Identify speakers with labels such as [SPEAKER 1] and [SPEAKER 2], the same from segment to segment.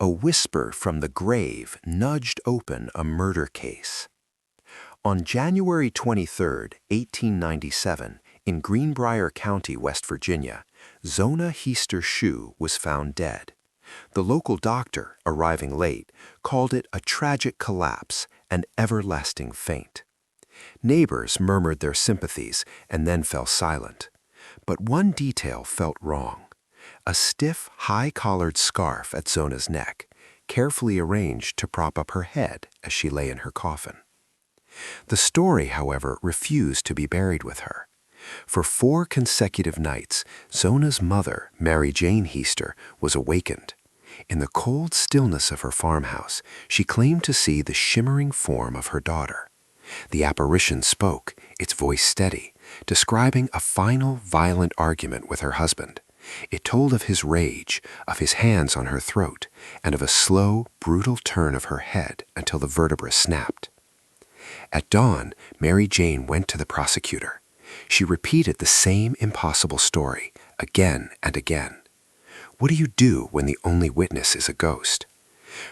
[SPEAKER 1] A whisper from the grave nudged open a murder case. On January 23, 1897, in Greenbrier County, West Virginia, Zona Heaster Shue was found dead. The local doctor, arriving late, called it a tragic collapse, an everlasting faint. Neighbors murmured their sympathies and then fell silent. But one detail felt wrong. A stiff, high-collared scarf at Zona's neck, carefully arranged to prop up her head as she lay in her coffin. The story, however, refused to be buried with her. For 4 consecutive nights, Zona's mother, Mary Jane Heaster, was awakened. In the cold stillness of her farmhouse, she claimed to see the shimmering form of her daughter. The apparition spoke, its voice steady, describing a final, violent argument with her husband. It told of his rage, of his hands on her throat, and of a slow, brutal turn of her head until the vertebra snapped. At dawn, Mary Jane went to the prosecutor. She repeated the same impossible story, again and again. What do you do when the only witness is a ghost?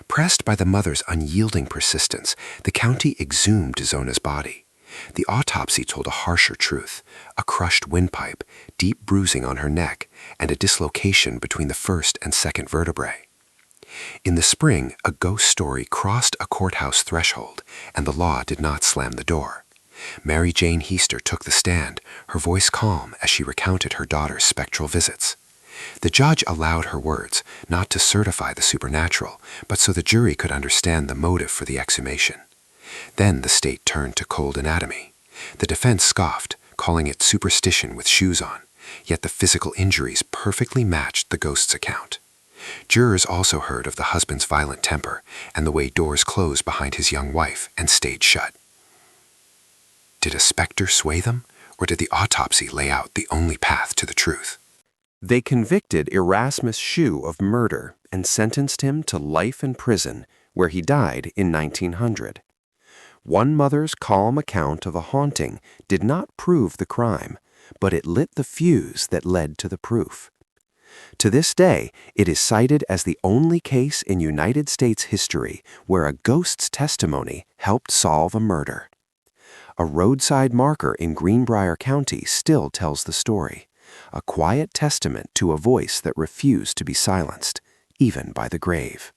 [SPEAKER 1] Pressed by the mother's unyielding persistence, the county exhumed Zona's body. The autopsy told a harsher truth: a crushed windpipe, deep bruising on her neck, and a dislocation between the first and second vertebrae. In the spring, a ghost story crossed a courthouse threshold, and the law did not slam the door. Mary Jane Heaster took the stand, her voice calm as she recounted her daughter's spectral visits. The judge allowed her words, not to certify the supernatural, but so the jury could understand the motive for the exhumation. Then the state turned to cold anatomy. The defense scoffed, calling it superstition with shoes on, yet the physical injuries perfectly matched the ghost's account. Jurors also heard of the husband's violent temper and the way doors closed behind his young wife and stayed shut. Did a specter sway them, or did the autopsy lay out the only path to the truth? They convicted Erasmus Shue of murder and sentenced him to life in prison, where he died in 1900. One mother's calm account of a haunting did not prove the crime, but it lit the fuse that led to the proof. To this day, it is cited as the only case in United States history where a ghost's testimony helped solve a murder. A roadside marker in Greenbrier County still tells the story, a quiet testament to a voice that refused to be silenced, even by the grave.